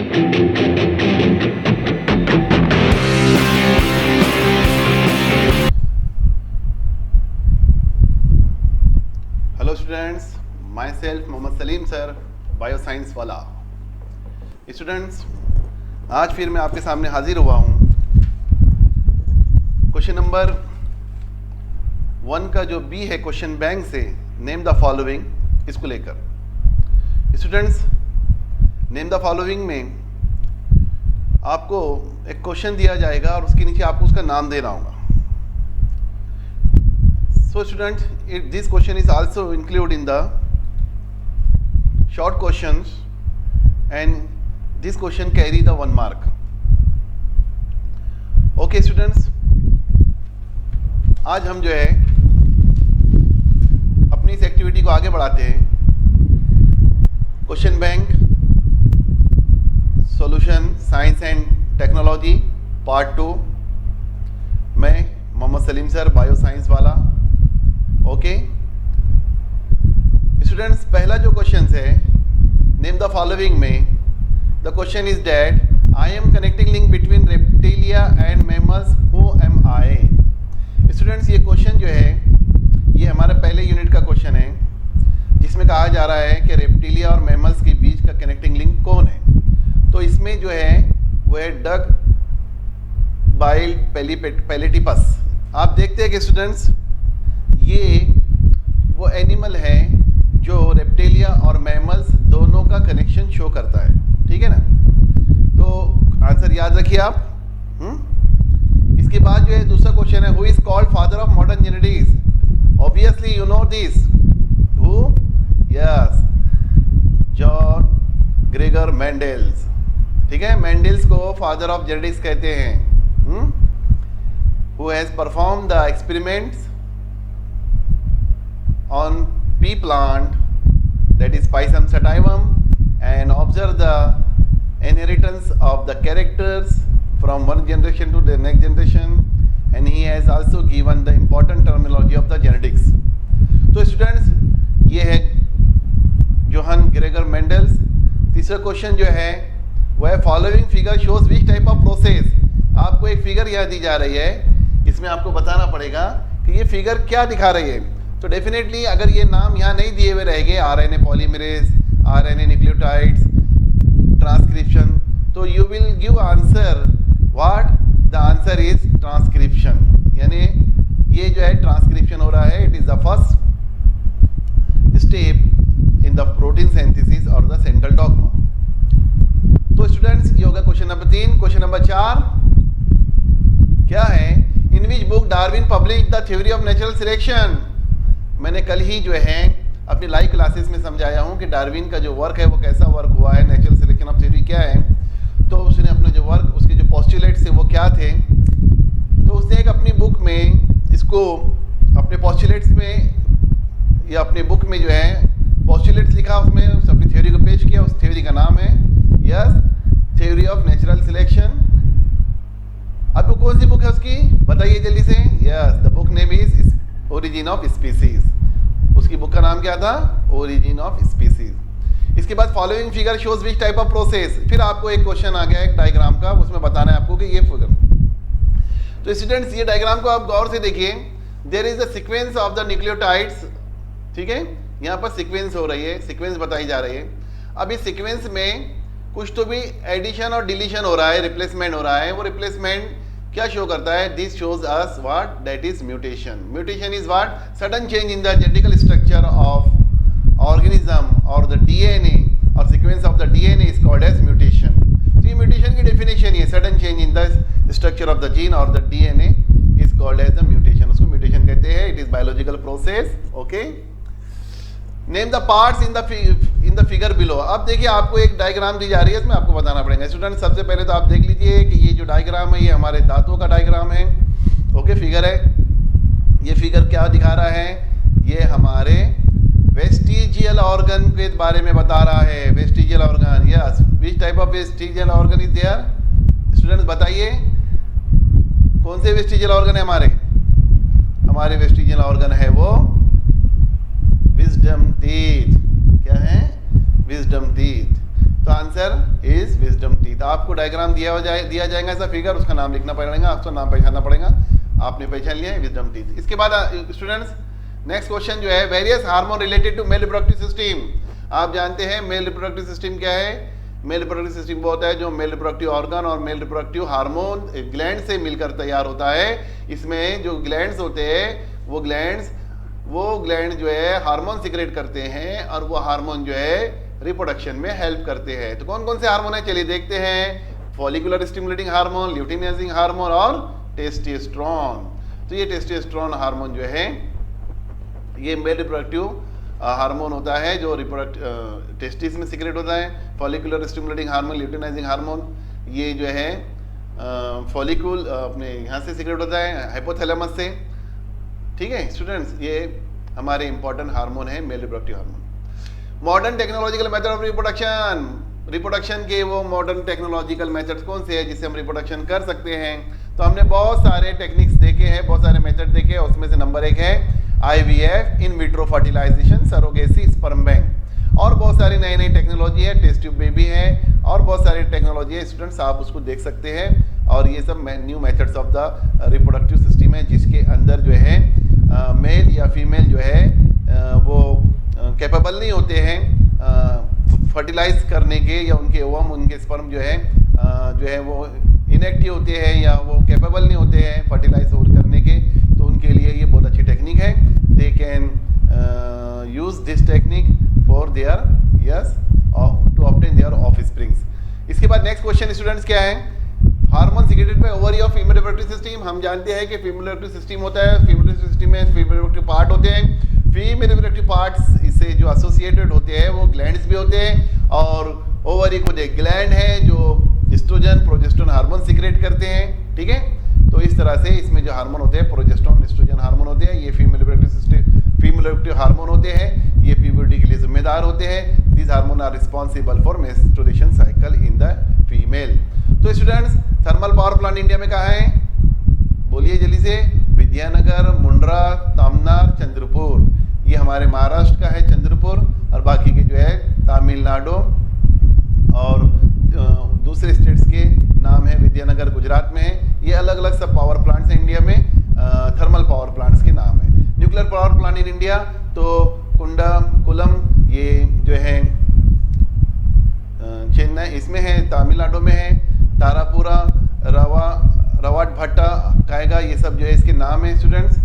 Hello students, myself Mohammad Salim sir, bio science वाला। Students, आज फिर मैं आपके सामने हाजिर हुआ हूँ क्वेश्चन नंबर 1 का जो बी है क्वेश्चन बैंक से, नेम द फॉलोइंग, इसको लेकर। स्टूडेंट्स, नेम द फॉलोइंग में आपको एक क्वेश्चन दिया जाएगा और उसके नीचे आपको उसका नाम देना होगा। So students, this question is also included in the short questions and this question carry the 1 mark. Okay students, आज हम जो है अपनी इस एक्टिविटी को आगे बढ़ाते हैं। Question bank solution science and technology part 2। मैं Mohammad Salim sir, bio science वाला। ओके स्टूडेंट्स, पहला जो क्वेश्चन है नेम द फॉलोइंग में, the question is that I am connecting link between reptilia and mammals, who am I. Students, ये question जो है ये हमारे पहले यूनिट का क्वेश्चन है, जिसमें कहा जा रहा है कि रेप्टिलिया और मैमल्स के बीच का कनेक्टिंग लिंक कौन है। तो इसमें जो है वो है डक बाइल्ड पैलेटिपस। आप देखते हैं कि स्टूडेंट्स, ये वो एनिमल है जो रेप्टिलिया और मैमल्स दोनों का कनेक्शन शो करता है, ठीक है ना। तो आंसर याद रखिए आप। इसके बाद जो है दूसरा क्वेश्चन है, who is called father of modern genetics. Obviously you know this, who? Yes, John Gregor Mendel's. ठीक है, मेंडल्स को फादर ऑफ जेनेटिक्स कहते हैं। Who has perform the experiments on pea plant, that is Pisum sativum, and observe the inheritance of the characters from one generation to the next generation, and he has also given the important terminology of the genetics. तो students, ये है Johan Gregor Mendel's. तीसरा question जो है वो है following figure shows which type of process. आपको एक फिगर यहाँ दी जा रही है, इसमें आपको बताना पड़ेगा कि ये फिगर क्या दिखा रही है। तो डेफिनेटली अगर ये नाम यहाँ नहीं दिए हुए रहेंगे, RNA polymerase, RNA nucleotides, transcription, तो you will give answer what, the answer is transcription. यानी ये जो है ट्रांसक्रिप्शन हो रहा है, it is the first step in the protein synthesis or the central dogma. तो स्टूडेंट्स, ये होगा क्वेश्चन नंबर 3। क्वेश्चन नंबर 4 क्या है, in which book Darwin publish the theory of natural selection. मैंने कल ही जो है अपनी लाइव क्लासेस में समझाया हूँ कि डार्विन का जो वर्क है वो कैसा वर्क हुआ है, नेचुरल सिलेक्शन ऑफ थ्योरी क्या है। तो उसने अपना जो वर्क, उसके जो पोस्टुलेट्स थे वो क्या थे, तो उसने एक अपनी बुक में इसको अपने पोस्टुलेट्स में या अपनी बुक में जो है पोस्टुलेट्स लिखा, उसमें उस अपनी थ्योरी को पेश किया। उस थ्योरी का नाम है yes, theory of natural selection. आपको कौन सी बुक है उसकी, बताइए जल्दी से। Yes, the book name is origin of species. उसकी बुक का नाम क्या था, ओरिजिन ऑफ स्पीसीज। इसके बाद following figure shows which type of process. फिर आपको एक क्वेश्चन आ गया एक डायग्राम का, उसमें बताना है आपको कि ये फिगर। तो स्टूडेंट्स, ये डायग्राम को आप गौर से देखिए। There is the sequence of the nucleotides, ठीक है, यहाँ पर सीक्वेंस हो रही है, सीक्वेंस बताई जा रही है। अब इस सीक्वेंस में कुछ तो भी एडिशन और डिलीशन हो रहा है, रिप्लेसमेंट हो रहा है। वो रिप्लेसमेंट क्या शो करता है, this shows us what, that is mutation. Mutation is what, sudden change in the genetical structure of organism or the DNA or sequence of the DNA is called as mutation. तो ये mutation की definition है, sudden change in the structure of the gene or the DNA is called as the mutation. उसको mutation कहते हैं, it is biological process. Okay, name the parts in the figure below. अब देखिए, आपको एक diagram दी जा रही है, इसमें आपको बताना पड़ेगा। स्टूडेंट, सबसे पहले तो आप देख लीजिए कि ये जो डायग्राम है ये हमारे दांतों का डायग्राम है। ओके, फिगर है, ये फिगर क्या दिखा रहा है, ये हमारे वेस्टिजियल ऑर्गन के बारे में बता रहा है। Vestigial organ, yes, which type of vestigial organ is there. Students बताइए, कौन से वेस्टिजियल ऑर्गन है हमारे। हमारे वेस्टिजियल ऑर्गन है वो विजडम टीथ। क्या है, विजडम टीथ। तो आंसर इज विजडम डायग्राम दिया जाएगा ऐसा फिगर, उसका नाम लिखना पड़ेगा, उसका नाम पहचानना पड़ेगा। आपने पहचान लिया है विजडम टीथ। इसके बाद स्टूडेंट्स नेक्स्ट क्वेश्चन जो है, various hormone related to male reproductive system. आप जानते हैं मेल रिप्रोडक्टिव सिस्टम क्या है? मेल रिप्रोडक्टिव सिस्टम वो होता है जो मेल रिप्रोडक्टिव ऑर्गन और मेल रिप्रोडक्टिव हार्मोन ग्लैंड से मिलकर तैयार होता है। इसमें जो ग्लैंड्स होते हैं वो ग्लैंड जो है हार्मोन सिक्रेट करते हैं और वो हार्मोन जो है रिप्रोडक्शन में हेल्प करते हैं। तो कौन कौन से हार्मोन है चलिए देखते हैं। Follicular stimulating hormone, luteinizing hormone और टेस्टोस्टेरोन। तो ये टेस्टोस्टेरोन हार्मोन जो है ये मेल रिप्रोडक्टिव हार्मोन होता है जो टेस्टिस में सीक्रेट होता है। Follicular stimulating hormone, luteinizing hormone ये जो है फॉलिकुल अपने यहाँ से सीक्रेट होता है हाइपोथैलेमस से। ठीक है स्टूडेंट्स, ये हमारे इंपॉर्टेंट हार्मोन है male reproductive hormone. Modern technological method of reproduction के वो मॉडर्न टेक्नोलॉजिकल मेथड्स कौन से हैं जिससे हम रिप्रोडक्शन कर सकते हैं? तो हमने बहुत सारे टेक्निक्स देखे हैं, बहुत सारे मेथड देखे हैं। उसमें से नंबर 1 है IVF, in vitro fertilization, surrogacy, sperm bank. और बहुत सारी नई नई टेक्नोलॉजी है, टेस्ट ट्यूब बेबी है और बहुत सारी टेक्नोलॉजी है स्टूडेंट्स, आप उसको देख सकते हैं। और ये सब new methods of the reproductive system है जिसके अंदर जो है मेल या फीमेल जो है वो कैपेबल नहीं होते हैं फर्टिलाइज करने के, या उनके ओवम उनके स्पर्म जो है वो इनएक्टिव होते हैं या वो कैपेबल नहीं होते हैं फर्टिलाइज करने के। तो उनके लिए ये बहुत अच्छी टेक्निक है। They can use this technique for their to obtain their offsprings. इसके बाद नेक्स्ट क्वेश्चन स्टूडेंट्स क्या है? Hormone secreted by ovary of female reproductive system. हम जानते हैं कि फीमेल रिप्रोडक्टिव सिस्टम होता है, फीमेल रिप्रोडक्टिव सिस्टम में फीमेल रिप्रोडक्टिव पार्ट होते हैं। फीमेल रिप्रोडक्टिव पार्ट्स इससे जो एसोसिएटेड होते हैं वो ग्लैंड्स भी होते हैं, और ओवरी खुद एक ग्लैंड है जो एस्ट्रोजन प्रोजेस्टेरोन हार्मोन सीक्रेट करते हैं। ठीक है, तो इस तरह से इसमें जो हार्मोन होते हैं प्रोजेस्टेरोन एस्ट्रोजन हार्मोन होते हैं, ये फीमेल रिप्रोडक्टिव हार्मोन होते हैं, ये प्यूबर्टी के लिए जिम्मेदार होते हैं। These hormone are responsible for menstruation cycle in the female. तो students thermal power plant India में कहाँ है? बोलिए जल्दी से। विद्यानगर, मुंड्रा, तामनार, चंद्रपुर। ये हमारे महाराष्ट्र का है चंद्रपुर, और बाकी के जो है तमिलनाडु और दूसरे स्टेट्स के नाम है विद्यानगर गुजरात में है। ये अलग अलग सब पावर प्लांट्स हैं इंडिया में, थर्मल पावर प्लांट्स के नाम है। Nuclear power plant in India तो कुंडकुलम ये जो है चेन्नई इसमें है, तमिलनाडु में है। तारापुरा, रवाटभट्टा, कायगा, ये सब जो है इसके नाम है स्टूडेंट्स।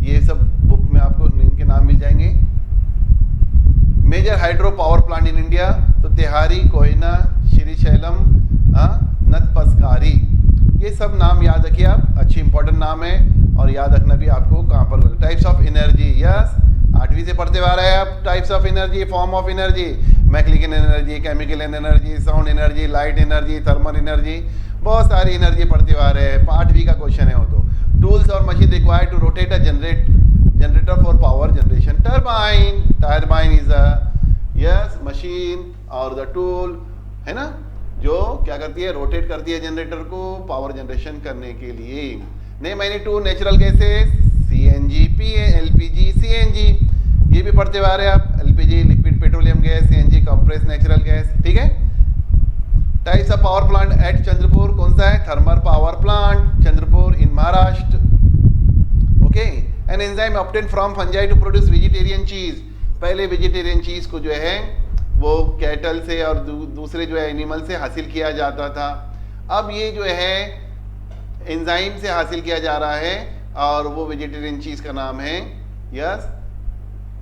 ये सब बुक में आपको इनके नाम मिल जाएंगे। Major hydro power plant in India तो तेहारी, कोयना, श्रीशैलम, नतपस्कारी, ये सब नाम याद रखिए आप, अच्छी इंपॉर्टेंट नाम है और याद रखना भी आपको कहाँ पर। टाइप्स ऑफ एनर्जी, यस 8वीं से पढ़ते आ रहे हैं आप। Types of energy, form of energy, mechanical energy, chemical energy, sound energy, light energy, thermal energy, बहुत सारी एनर्जी पढ़ते आ रहे हैं। 8वीं का क्वेश्चन है वो तो। टूल्स और machine required to rotate a generator for power generation. Turbine is a machine और द टूल है ना, जो क्या करती है, रोटेट करती है जनरेटर को पावर जनरेशन करने के लिए। Name any two natural gases, CNG, LPG, CNG, ये भी पढ़ते आ रहे हैं आप। LPG liquid petroleum gas, CNG compress natural gas. ठीक है। Types of power plant at Chandrapur कौन सा है? Thermal power plant Chandrapur in Maharashtra. Okay. An enzyme obtain from fungi to produce vegetarian cheese. पहले वेजिटेरियन चीज को जो है वो कैटल से और दूसरे जो है एनिमल से हासिल किया जाता था। अब ये जो है एंजाइम से हासिल किया जा रहा है और वो वेजिटेरियन चीज का नाम है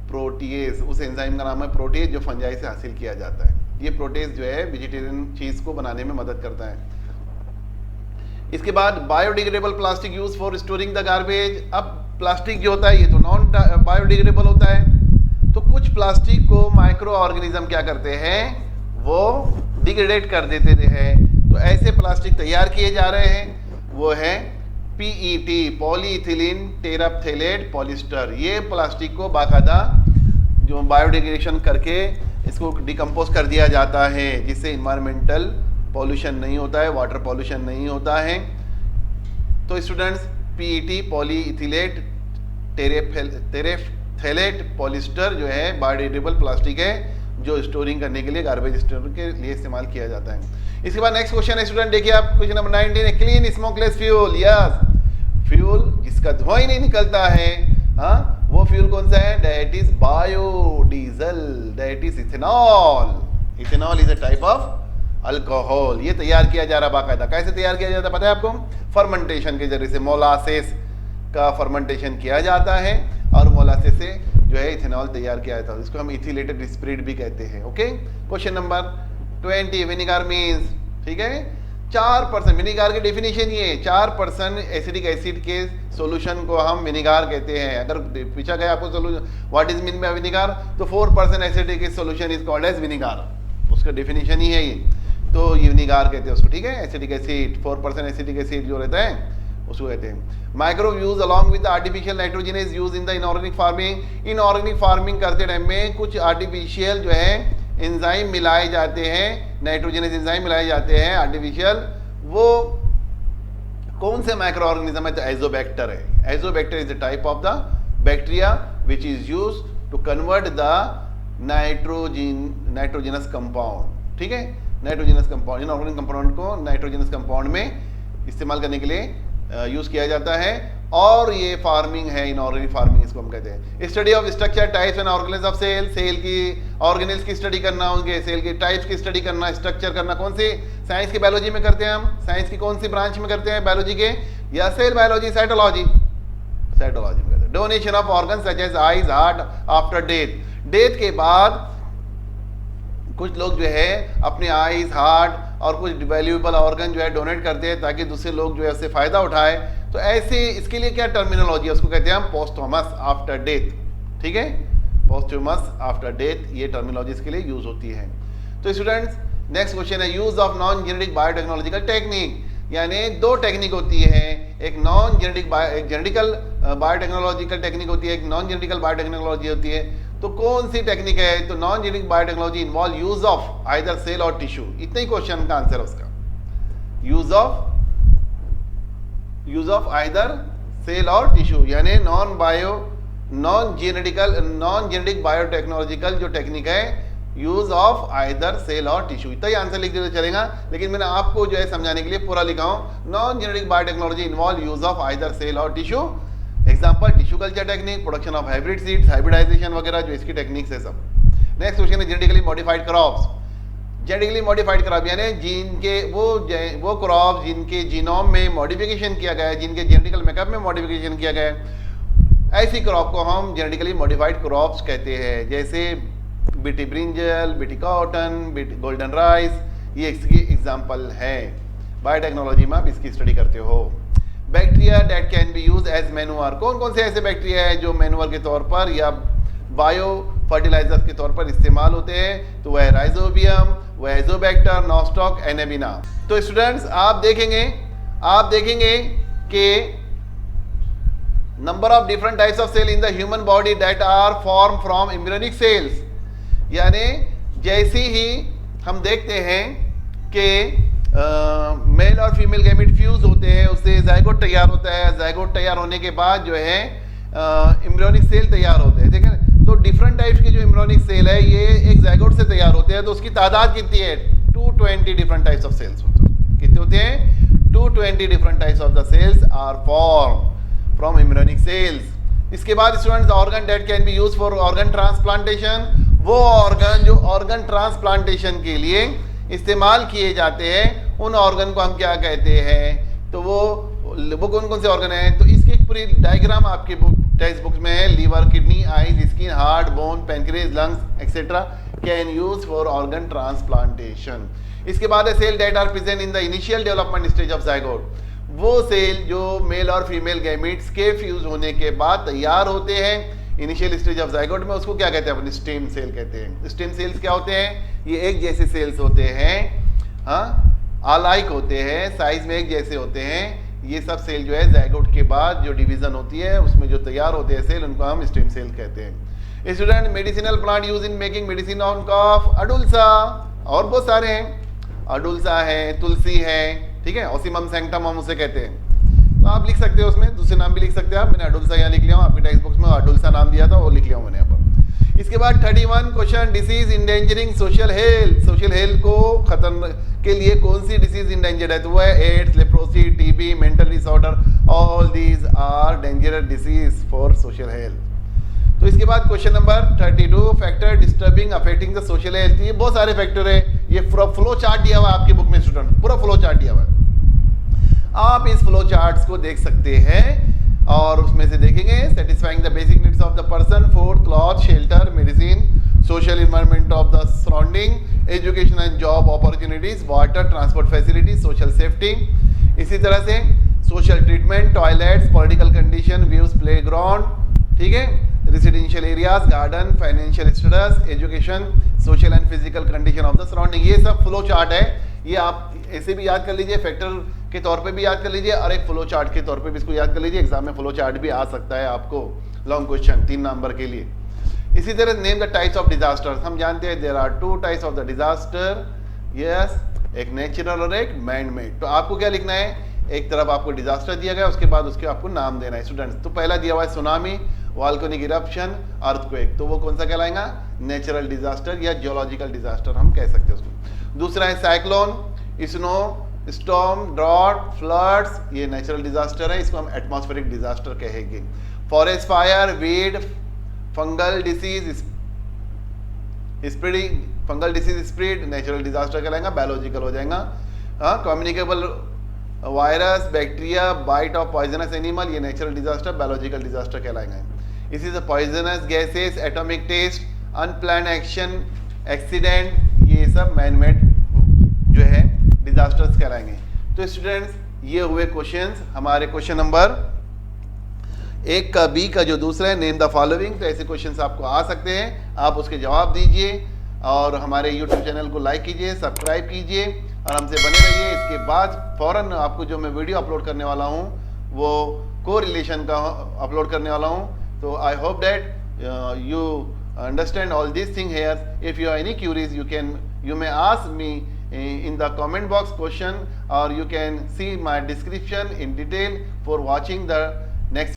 प्रोटीएज। उस एंजाइम का नाम है प्रोटीएज जो फंजाई से हासिल किया जाता है। ये प्रोटीएज जो है वेजिटेरियन चीज को बनाने में मदद करता है। इसके बाद biodegradable plastic use for storing the garbage. अब प्लास्टिक जो होता है ये तो नॉन बायोडिग्रेडेबल होता है, तो कुछ प्लास्टिक को माइक्रो ऑर्गेनिज्म क्या करते हैं, वो डिग्रेडेट कर देते हैं। तो ऐसे प्लास्टिक तैयार किए जा रहे हैं, वो है PET, पॉलीइथिलीन टेराप्थेलेट पॉलिस्टर। ये प्लास्टिक को बाकायदा जो बायोडिग्रेडेशन करके इसको डिकम्पोज कर दिया जाता है, जिससे इन्वायरमेंटल पॉल्यूशन नहीं होता है, वाटर पॉल्यूशन नहीं होता है। तो स्टूडेंट्स PET पॉलीइथिलेट टेरेप्थेलेट पॉलिस्टर जो है बायोडिग्रेडेबल प्लास्टिक है जो स्टोरिंग करने के लिए, गार्बेज स्टोर के लिए इस्तेमाल किया जाता है। इसके बाद नेक्स्ट क्वेश्चन है स्टूडेंट, देखिए आप question number 19, clean smokeless fuel. Yes, fuel जिसका धुआं ही नहीं निकलता है, हाँ, वो फ्यूल कौन सा है? That is biodiesel, that is ethanol. Ethanol is a type of alcohol. ये तैयार किया जा रहा बाकायदा। कैसे तैयार किया जाता है पता है आपको? फर्मेंटेशन के जरिए से, मोलासेस का फर्मेंटेशन किया जाता है और मोलासेस से जो है इथेनॉल तैयार किया जाता है। इसको हम इथिलेटेड स्पिरिट भी कहते हैं। Okay, question number 20, vinegar means, ठीक है, 4%। विनेगार की डेफिनेशन ये 4% एसिडिक एसिड के सॉल्यूशन को हम विनेगार कहते हैं। अगर पूछा गया आपको solution what is mean by vinegar, तो 4% acidic solution is called as vinegar. उसका डेफिनेशन ही है ये, तो ये विनेगार कहते हैं उसको, ठीक है। एसिडिक एसिड, 4% एसिडिक एसिड जो रहता है उसको कहते हैं। Microbe use along with artificial nitrogen is use in the inorganic farming. Inorganic farming करते टाइम में कुछ आर्टिफिशियल जो है एंजाइम मिलाए जाते हैं, नाइट्रोजनस एंजाइम मिलाए जाते हैं आर्टिफिशियल। वो कौन से माइक्रो ऑर्गेनिज्म है? तो एजोबैक्टर है। Azotobacter is the type of the bacteria which is use to convert the nitrogenous compound, ठीक है। नाइट्रोजनस कंपाउंड, इनऑर्गेनिक कंपाउंड को नाइट्रोजनस कंपाउंड में इस्तेमाल करने के लिए यूज किया जाता है, और ये फार्मिंग है, इनऑर्गेनिक फार्मिंग इसको हम कहते हैं। Study of structure, types and organelles of cell. Cell की ऑर्गेनिल्स की स्टडी करना, उनके सेल के टाइप्स की स्टडी करना, स्ट्रक्चर करना। कौन सी साइंस की बायोलॉजी में करते हैं हम? साइंस की कौन सी ब्रांच में करते हैं बायोलॉजी के? या सेल बायोलॉजी, साइटोलॉजी, साइटोलॉजी में करते हैं। Donation of organ such as eyes, heart after death. Death के बाद कुछ लोग जो है अपने आईज, हार्ट और कुछ वैल्यूएबल ऑर्गन जो है डोनेट करते हैं ताकि दूसरे लोग जो है उससे फायदा उठाए। तो ऐसे इसके लिए क्या टर्मिनोलॉजी है? उसको कहते हैं हम पोस्टोमस आफ्टर डेथ, ठीक है। पोस्टोमस आफ्टर डेथ, ये टर्मिनोलॉजी इसके लिए यूज होती है। तो स्टूडेंट्स, नेक्स्ट क्वेश्चन है use of non genetic biotechnological technique. यानी दो टेक्निक होती है, एक नॉन जेनेटिक एक जेनेटिकल बायोटेक्नोलॉजिकल टेक्निक होती है, एक नॉन जेनेटिकल बायोटेक्नोलॉजी होती है। तो कौन सी टेक्निक है? तो non genetic biotechnology involve use of either cell और टिश्यू। इतना ही क्वेश्चन का आंसर है उसका, यूज ऑफ आइदर सेल और टिश्यू। यानी नॉन जेनेटिक बायोटेक्नोलॉजिकल जो टेक्निक है, यूज ऑफ आइदर सेल और टिश्यू। इतना ही आंसर लिख दे तो चलेगा, लेकिन मैंने आपको जो है समझाने के लिए पूरा लिखा हूं। Non genetic biotechnology involve use of either cell और tissue. Example tissue culture technique, production of hybrid seeds, hybridisation वगैरह जो इसकी टेक्निक्स है सब। नेक्स्ट क्वेश्चन है genetically modified crops. Genetically modified crop यानी जिनके वो क्रॉप जिनके जीनोम में मॉडिफिकेशन किया गया है, जिनके जेनेटिकल मेकअप में मॉडिफिकेशन किया गया है, ऐसी क्रॉप को हम जेनेटिकली मॉडिफाइड क्रॉप्स कहते हैं। जैसे BT brinjal, BT cotton, BT golden rice, ये इसकी एग्जाम्पल है। बायोटेक्नोलॉजी में आप इसकी स्टडी करते हो। Bacteria that can be use as manure. कौन कौन से ऐसे बैक्टीरिया है जो मैन्योर के तौर पर या बायो फर्टिलाइजर के तौर पर इस्तेमाल होते हैं? तो वह है राइजोबियम, वह एजोबैक्टर, नॉस्टॉक, एनेबिना। तो स्टूडेंट्स, आप देखेंगे कि number of different types of cell in the human body that are form from embryonic cells. यानी जैसे ही हम देखते हैं कि मेल और फीमेल गैमेट फ्यूज होते हैं, उससे जाइगोट तैयार होता है। जाइगोट तैयार होने के बाद जो है एम्ब्रियोनिक सेल तैयार होते हैं, ठीक है। तो डिफरेंट टाइप्स के जो एम्ब्रियोनिक सेल है ये एक जाइगोट से तैयार होते हैं। तो उसकी तादाद कितनी है? 220 डिफरेंट टाइप्स ऑफ सेल्स होते हैं। कितने होते हैं? 220 different types of the cells are form from embryonic cells. इसके बाद students, organ that can be use for organ transplantation. वो ऑर्गन जो ऑर्गन ट्रांसप्लांटेशन के लिए इस्तेमाल किए जाते हैं, उन ऑर्गन को हम क्या कहते हैं? तो वो कौन कौन से ऑर्गन हैं? तो इसकी एक पूरी डायग्राम आपके टेक्स्ट बुक में है। Liver, kidney, eyes, skin, heart, bone, pancreas, lungs etcetera can use for organ transplantation. इसके बाद है cell that are present in the initial development stage of zygote. वो सेल जो मेल और फीमेल गैमेट्स के fuse होने के बाद तैयार होते हैं इनिशियल स्टेज ऑफ जाइगोट में, उसको क्या कहते हैं? अपने स्टेम सेल कहते हैं। स्टेम सेल्स क्या होते हैं? ये एक जैसे सेल्स होते हैं, हाँ, अलाइक होते हैं, साइज में एक जैसे होते हैं। ये सब सेल जो है जाइगोट के बाद जो डिवीजन होती है उसमें जो तैयार होते हैं सेल, उनको हम स्टेम सेल कहते हैं। Student, medicinal plant use in making medicine on cough, adulsa, और बहुत सारे हैं। अडुल्सा है, तुलसी है, ठीक है, ओसिमम सैंक्टम हम उसे कहते हैं। तो आप लिख सकते हो, उसमें दूसरे नाम भी लिख सकते हैं आप। मैंने अडुल्सा यहाँ लिख लिया हूँ, आपके टेक्स्ट बुक्स में अडुल्सा नाम दिया था, वो लिख लिया हूँ मैंने यहाँ पर। इसके बाद 31 question, disease endangering social health. Social health को खत्म के लिए कौन सी डिसीज इंडेंजर्ड है? तो वो है AIDS, leprosy, TB, mental disorder. All these are dangerous disease for social health. तो इसके बाद question number 32, factor disturbing affecting the social health. ये बहुत सारे फैक्टर है, ये फ्लो चार्ट दिया हुआ है आपकी बुक में स्टूडेंट, पूरा फ्लो चार्ट दिया हुआ है, आप इस फ्लो चार्ट्स को देख सकते हैं और उसमें से देखेंगे satisfying the basic needs of the person, food, cloth, shelter, medicine, social environment of the surrounding, education and job opportunities, water, transport facilities, social safety. इसी तरह से social treatment, toilets, political condition, views, playground, ठीक है, residential areas, garden, financial status, education, social and physical condition of the surrounding. ये सब flow chart है, ये आप ऐसे भी याद कर लीजिए, फैक्टर के तौर पे भी याद कर लीजिए और एक फ्लो चार्ट के तौर पे भी इसको याद कर लीजिए। एग्जाम में फ्लो चार्ट भी आ सकता है आपको, लॉन्ग क्वेश्चन 3 नंबर के लिए। इसी तरह name the types of disasters. हम जानते हैं there are 2 types of the disaster, yes, एक नेचुरल और एक मैन मेड। तो आपको क्या लिखना है, एक तरफ आपको डिजास्टर दिया गया, उसके बाद उसके आपको नाम देना है स्टूडेंट्स। तो पहला दिया हुआ है सुनामी, वॉल्केनिक इरप्शन, अर्थक्वेक, तो वो कौन सा कहलाएगा? नेचुरल डिजास्टर या जियोलॉजिकल डिजास्टर हम कह सकते हैं उसको। दूसरा है cyclone, snow storm, drought, floods, ये नेचुरल डिजास्टर है, इसको हम एटमॉस्फेरिक डिजास्टर कहेंगे। Forest fire, weed, fungal disease spreading, fungal disease spread, natural disaster कहलाएगा, बायोलॉजिकल हो जाएगा। Communicable virus, bacteria, bite of poisonous animal, ये नेचुरल डिजास्टर, बायोलॉजिकल डिजास्टर कहलाएगा। इसी से poisonous gases, atomic test, unplan action, accident, ये सब मैन मेड जो है डिजास्टर्स कहलाएंगे। तो स्टूडेंट्स ये हुए क्वेश्चंस हमारे क्वेश्चन नंबर 1 का, बी का जो दूसरा है नेम द फॉलोइंग। तो ऐसे क्वेश्चंस आपको आ सकते हैं, आप उसके जवाब दीजिए और हमारे यूट्यूब चैनल को लाइक कीजिए, सब्सक्राइब कीजिए और हमसे बने रहिए। इसके बाद फौरन आपको जो मैं वीडियो अपलोड करने वाला हूँ वो कोरिलेशन का अपलोड करने वाला हूँ। तो I hope that you understand all these things here. If you are any curious, you may ask me in the comment box question, or you can see my description in detail for watching the next